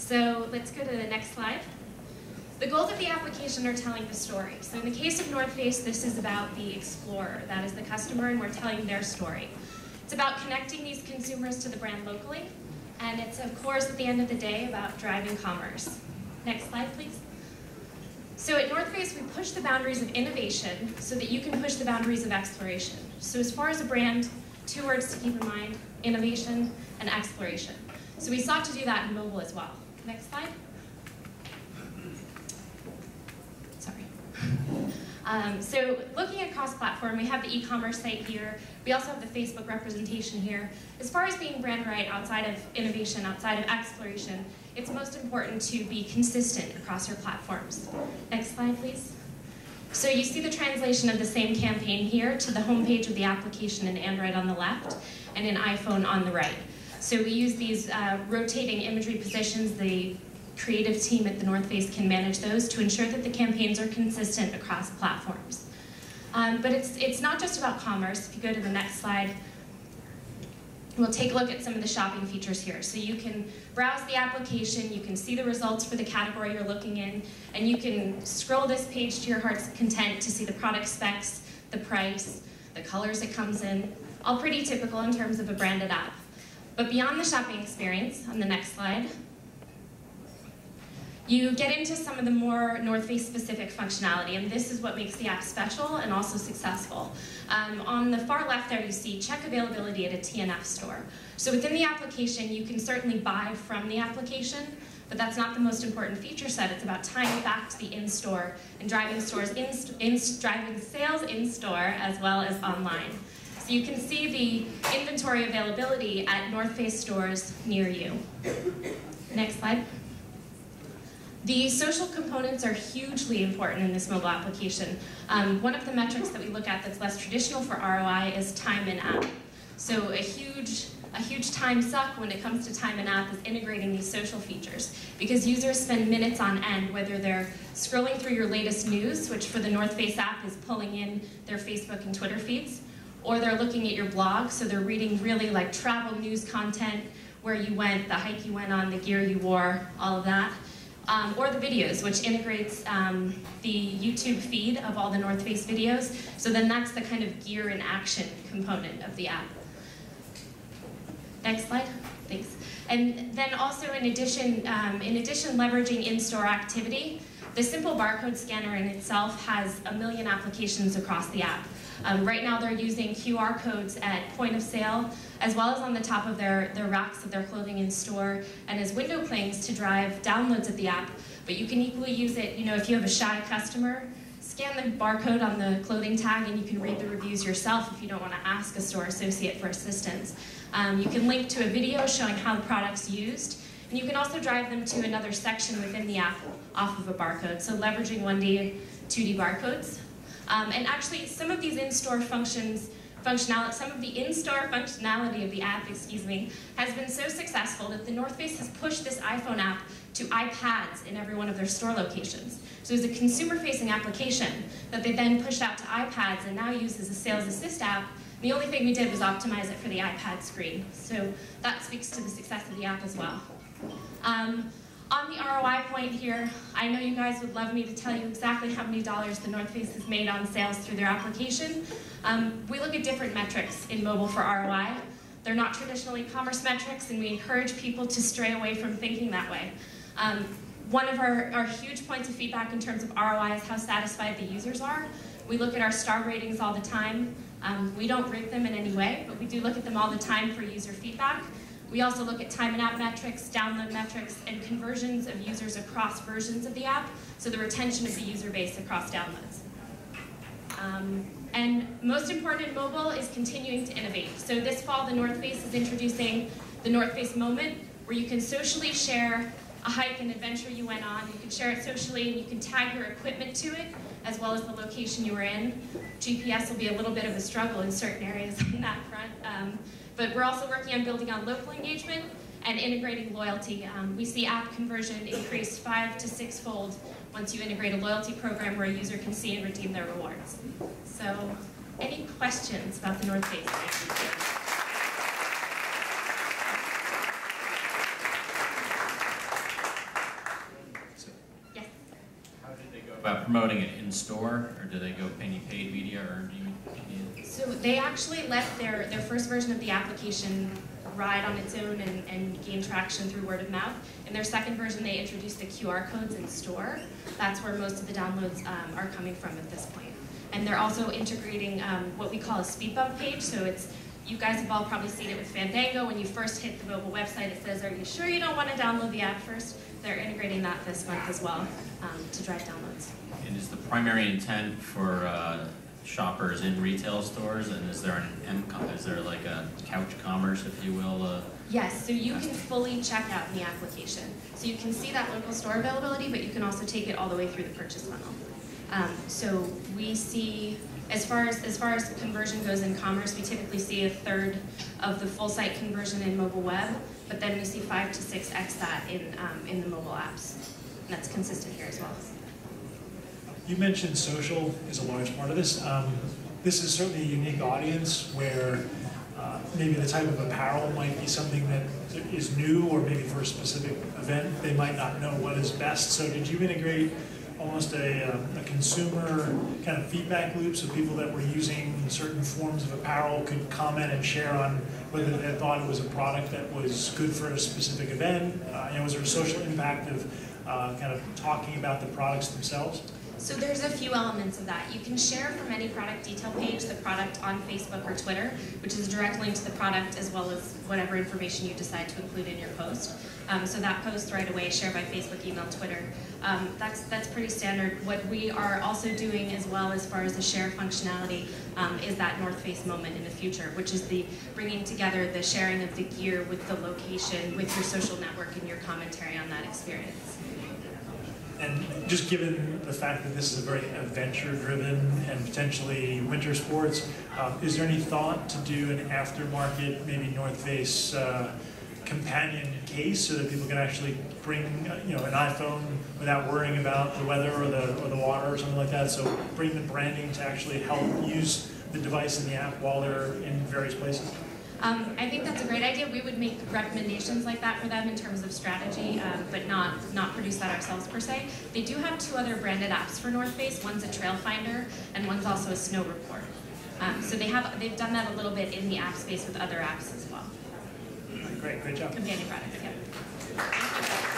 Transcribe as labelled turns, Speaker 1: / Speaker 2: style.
Speaker 1: So let's go to the next slide. The goals of the application are telling the story. So in the case of North Face, this is about the explorer. That is the customer, and we're telling their story. It's about connecting these consumers to the brand locally, and it's, of course, at the end of the day, about driving commerce. Next slide, please. So at North Face, we push the boundaries of innovation so that you can push the boundaries of exploration. So as far as a brand, 2 words to keep in mind: innovation and exploration. So we sought to do that in mobile as well. Next slide. Sorry. So looking at cross-platform, we have the e-commerce site here. We also have the Facebook representation here. As far as being brand right outside of innovation, outside of exploration, it's most important to be consistent across your platforms. Next slide, please. So you see the translation of the same campaign here to the homepage of the application in Android on the left and in iPhone on the right. So we use these rotating imagery positions. The creative team at the North Face can manage those to ensure that the campaigns are consistent across platforms. But it's not just about commerce. If you go to the next slide, we'll take a look at some of the shopping features here. So you can browse the application, you can see the results for the category you're looking in, and you can scroll this page to your heart's content to see the product specs, the price, the colors it comes in, all pretty typical in terms of a branded app. But beyond the shopping experience, on the next slide, you get into some of the more North Face specific functionality, and this is what makes the app special and also successful. On the far left there you see check availability at a TNF store. So within the application you can certainly buy from the application, but that's not the most important feature set. It's about tying back to the in-store and driving sales in-store as well as online. So you can see the inventory availability at North Face stores near you. Next slide. The social components are hugely important in this mobile application. One of the metrics that we look at that's less traditional for ROI is time in app. So a huge time suck when it comes to time in app is integrating these social features, because users spend minutes on end, whether they're scrolling through your latest news, which for the North Face app is pulling in their Facebook and Twitter feeds, or they're looking at your blog, so they're reading really like travel news content, where you went, the hike you went on, the gear you wore, all of that. Or the videos, which integrates the YouTube feed of all the North Face videos. So then that's the kind of gear in action component of the app. Next slide, thanks. And then also in addition leveraging in-store activity, the simple barcode scanner in itself has 1 million applications across the app. Right now they're using QR codes at point of sale, as well as on the top of their racks of their clothing in store, and as window clings to drive downloads of the app. But you can equally use it, if you have a shy customer, scan the barcode on the clothing tag and you can read the reviews yourself if you don't want to ask a store associate for assistance. You can link to a video showing how the product's used, and you can also drive them to another section within the app off of a barcode, so leveraging 1D, 2D barcodes. And actually, some of these in-store some of the in-store functionality of the app, has been so successful that the North Face has pushed this iPhone app to iPads in every one of their store locations. So it's a consumer-facing application that they then pushed out to iPads and now use as a sales assist app. The only thing we did was optimize it for the iPad screen. So that speaks to the success of the app as well. On the ROI point here, I know you guys would love me to tell you exactly how many dollars the North Face has made on sales through their application. We look at different metrics in mobile for ROI. They're not traditional e-commerce metrics, and we encourage people to stray away from thinking that way. One of our huge points of feedback in terms of ROI is how satisfied the users are. We look at our star ratings all the time. We don't rate them in any way, but we do look at them all the time for user feedback. We also look at time in app metrics, download metrics, and conversions of users across versions of the app, so the retention of the user base across downloads. And most important in mobile is continuing to innovate. So this fall, the North Face is introducing the North Face Moment, where you can socially share a hike and adventure you went on. You can share it socially, and you can tag your equipment to it, as well as the location you were in. GPS will be a little bit of a struggle in certain areas on that front. But we're also working on building on local engagement and integrating loyalty. We see app conversion increase 5 to 6-fold once you integrate a loyalty program where a user can see and redeem their rewards. So, any questions about the North Face?
Speaker 2: promoting it in store, or do they go any paid media, or do you?
Speaker 1: So they actually let their first version of the application ride on its own and gain traction through word of mouth. In their second version, they introduced the QR codes in store. That's where most of the downloads are coming from at this point. And they're also integrating what we call a speed bump page. So it's, you guys have all probably seen it with Fandango. When you first hit the mobile website, it says, "Are you sure you don't want to download the app first?" They're integrating that this month as well to drive downloads.
Speaker 2: And is the primary intent for shoppers in retail stores, and is there like a couch commerce, if you will?
Speaker 1: Yes, so you can fully check out in the application. So you can see that local store availability, but you can also take it all the way through the purchase funnel. So we see, as far as conversion goes in commerce, we typically see 1/3 of the full site conversion in mobile web, but then we see 5 to 6x that in the mobile apps. And that's consistent here as well.
Speaker 3: You mentioned social is a large part of this. This is certainly a unique audience where maybe the type of apparel might be something that is new, or maybe for a specific event they might not know what is best. So did you integrate almost a consumer kind of feedback loop, so people that were using certain forms of apparel could comment and share on whether they thought it was a product that was good for a specific event? Was there a social impact of kind of talking about the products themselves?
Speaker 1: So there's a few elements of that. You can share from any product detail page the product on Facebook or Twitter, which is a direct link to the product as well as whatever information you decide to include in your post. So that post right away, share by Facebook, email, Twitter. That's pretty standard. What we are also doing as well as far as the share functionality is that North Face moment in the future, which is the bringing together the sharing of the gear with the location, with your social network and your commentary on that experience.
Speaker 3: And just given the fact that this is a very adventure-driven and potentially winter sports, is there any thought to do an aftermarket, maybe North Face companion case, so that people can actually bring an iPhone without worrying about the weather or the water or something like that? So bring the branding to actually help use the device in the app while they're in various places?
Speaker 1: I think that's a great idea. We would make recommendations like that for them in terms of strategy, but not produce that ourselves per se. They do have 2 other branded apps for North Face. One's a trail finder, and one's also a snow report. So they've done that a little bit in the app space with other apps as well.
Speaker 3: Great job.
Speaker 1: Companion products, yeah.